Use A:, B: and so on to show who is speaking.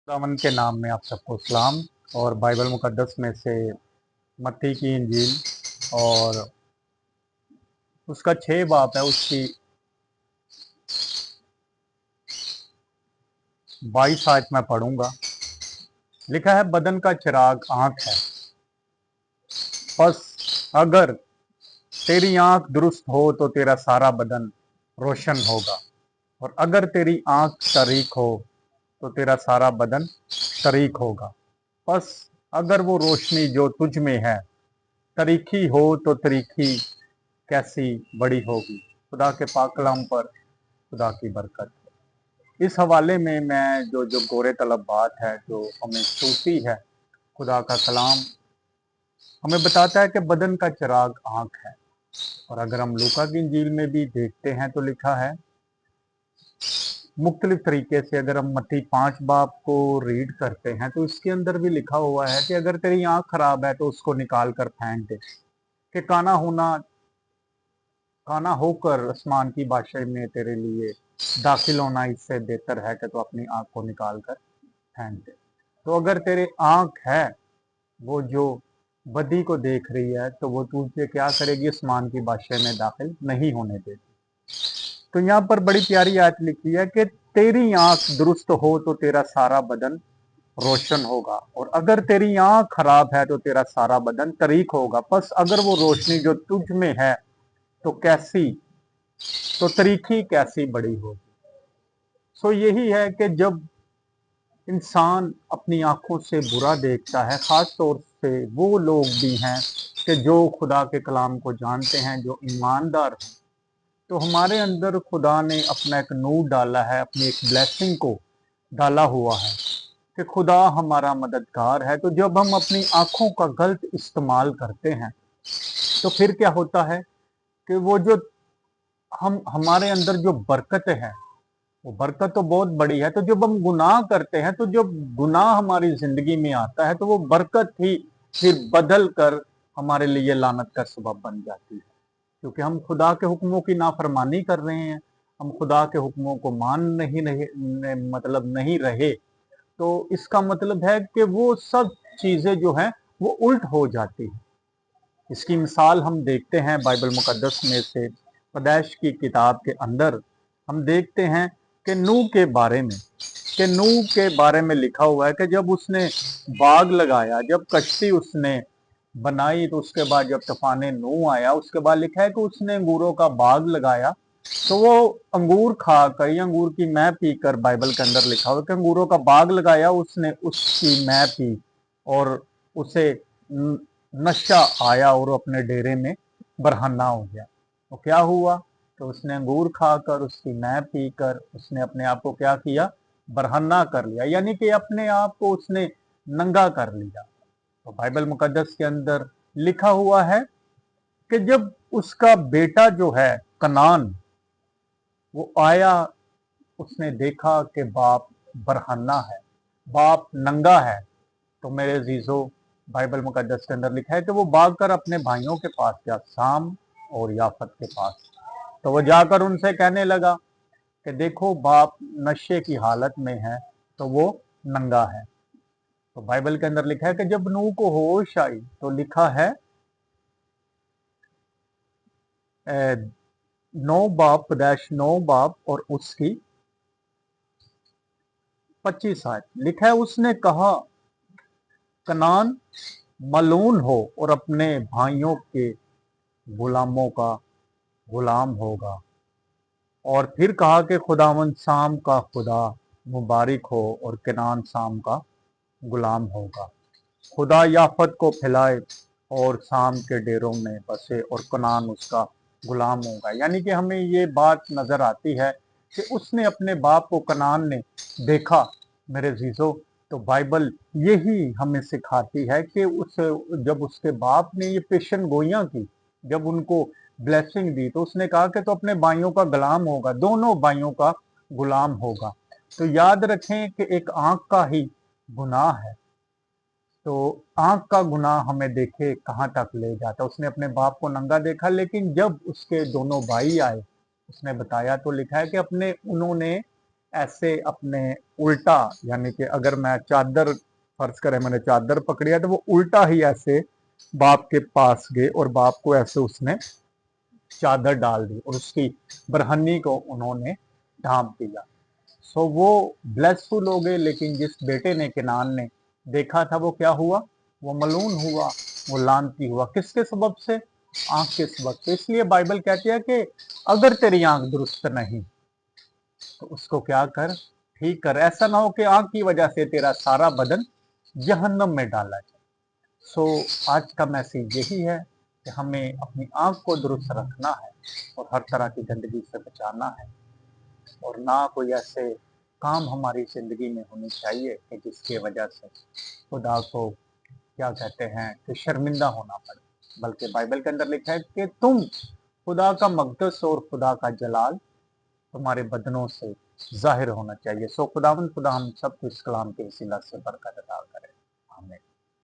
A: खुदावंद के नाम में आप सबको सलाम। और बाइबल मुकद्दस में से मत्ती की इंजील और उसका 6 बाब है, उसकी 22 आयत मैं पढ़ूंगा। लिखा है, बदन का चिराग आंख है। बस अगर तेरी आंख दुरुस्त हो तो तेरा सारा बदन रोशन होगा, और अगर तेरी आंख तरीक हो तो तेरा सारा बदन तरीक होगा। बस अगर वो रोशनी जो तुझ में है तरीखी हो तो तरीखी कैसी बड़ी होगी। खुदा के पाक कलाम पर खुदा की बरकत। इस हवाले में मैं जो जो गोरे तलब बात है जो हमें छूती है, खुदा का कलाम हमें बताता है कि बदन का चिराग आंख है। और अगर हम लूका की इंजील में भी देखते हैं तो लिखा है मुख्तलिफ तरीके से। अगर हम मत्ती 5 बाब को रीड करते हैं तो इसके अंदर भी लिखा हुआ है कि अगर तेरी आंख खराब है तो उसको निकाल कर फेंक दे, कि काना होकर आसमान की बादशाही में तेरे लिए दाखिल होना इससे बेहतर है कि तो अपनी आंख को निकाल कर फेंक दे। तो अगर तेरे आंख है वो जो बदी को देख रही है तो वो तुझे क्या करेगी, आसमान की बादशाही में दाखिल नहीं होने देगी। तो यहाँ पर बड़ी प्यारी आयत लिखी है कि तेरी आंख दुरुस्त हो तो तेरा सारा बदन रोशन होगा, और अगर तेरी आंख खराब है तो तेरा सारा बदन तरीक होगा। बस अगर वो रोशनी जो तुझ में है तो तरीखी कैसी बड़ी होगी। सो यही है कि जब इंसान अपनी आंखों से बुरा देखता है, खास तौर से वो लोग भी हैं कि जो खुदा के कलाम को जानते हैं, जो ईमानदार हैं, तो हमारे अंदर खुदा ने अपना एक नूर डाला है, अपनी एक ब्लेसिंग को डाला हुआ है कि खुदा हमारा मददगार है। तो जब हम अपनी आंखों का गलत इस्तेमाल करते हैं तो फिर क्या होता है कि वो जो हम हमारे अंदर जो बरकत है, वो बरकत तो बहुत बड़ी है। तो जब हम गुनाह करते हैं, तो जब गुनाह हमारी जिंदगी में आता है तो वो बरकत ही फिर बदल कर हमारे लिए लानत का सबब बन जाती है, क्योंकि हम खुदा के हुक्मों की नाफरमानी कर रहे हैं। हम खुदा के हुक्मों को मान नहीं रहे। तो इसका मतलब है कि वो सब चीजें जो हैं वो उल्ट हो जाती हैं। इसकी मिसाल हम देखते हैं बाइबल मुकद्दस में से पैदाइश की किताब के अंदर। हम देखते हैं कि नूह के बारे में लिखा हुआ है कि जब उसने बाग लगाया, जब कश्ती उसने बनाई, तो उसके बाद जब तूफान नूह आया, उसके बाद लिखा है कि उसने अंगूरों का बाग लगाया। तो वो अंगूर खाकर या अंगूर की मैं पीकर, बाइबल के अंदर लिखा हुआ कि अंगूरों का बाग लगाया उसने, उसकी मैं पी, और उसे नशा आया और अपने डेरे में बरहना हो गया। तो क्या हुआ, तो उसने अंगूर खाकर, उसकी मैं पीकर उसने अपने आप को क्या किया, बरहना कर लिया, यानी कि अपने आप को उसने नंगा कर लिया। तो बाइबल मुकद्दस के अंदर लिखा हुआ है कि जब उसका बेटा जो है कनान वो आया, उसने देखा कि बाप बरहना है, बाप नंगा है। तो मेरे जीजो, बाइबल मुकद्दस के अंदर लिखा है कि वो भागकर अपने भाइयों के पास गया, साम और याफत के पास। तो वो जाकर उनसे कहने लगा कि देखो, बाप नशे की हालत में है तो वो नंगा है। तो बाइबल के अंदर लिखा है कि जब नूह को होश आई तो लिखा है 9 बाप और उसकी 25 आयत लिखा है, उसने कहा कनान मलून हो और अपने भाइयों के गुलामों का गुलाम होगा। और फिर कहा कि खुदावंद साम का खुदा मुबारक हो और कनान साम का गुलाम होगा। खुदा याफत को फैलाए और साम के डेरों में बसे और कनान उसका गुलाम होगा। यानी कि हमें ये बात नजर आती है कि उसने अपने बाप को कनान ने देखा। मेरे जीजो, तो बाइबल यही हमें सिखाती है कि जब उसके बाप ने ये पेशन गोइयां की, जब उनको ब्लेसिंग दी, तो उसने कहा कि तो अपने भाइयों का गुलाम होगा, दोनों भाइयों का गुलाम होगा। तो याद रखें कि एक आंख का ही गुनाह है। तो आंख का गुनाह हमें देखे कहाँ तक ले जाता। उसने अपने बाप को नंगा देखा, लेकिन जब उसके दोनों भाई आए, उसने बताया, तो लिखा है कि अपने उन्होंने ऐसे अपने उल्टा, यानी कि अगर मैं चादर, फर्ज करें मैंने चादर पकड़ी है, तो वो उल्टा ही ऐसे बाप के पास गए और बाप को ऐसे उसने चादर डाल दी और उसकी बरहनी को उन्होंने ढांप दिया। सो वो ब्लेसफुल हो गए, लेकिन जिस बेटे ने, केनान ने देखा था, वो क्या हुआ? वो मलून हुआ, वो लानती हुआ। किसके सबब से? आंख के सबब से। इसलिए बाइबल कहती है कि अगर तेरी आंख दुरुस्त नहीं तो उसको क्या कर? ठीक कर। ऐसा ना हो कि आंख की वजह से तेरा सारा बदन जहन्नम में डाला जाए। सो आज का मैसेज यही है कि हमें अपनी आंख को दुरुस्त रखना है और हर तरह की गंदगी से बचाना है, और ना कोई ऐसे काम हमारी जिंदगी में होनी चाहिए कि जिसकी वजह से खुदा को, क्या कहते हैं, कि शर्मिंदा होना पड़े। बल्कि बाइबल के अंदर लिखा है कि तुम खुदा का मकदस और खुदा का जलाल तुम्हारे बदनों से जाहिर होना चाहिए। सो खुदावंद खुदा हम सबको इस कलाम के वसीला से बरकत अता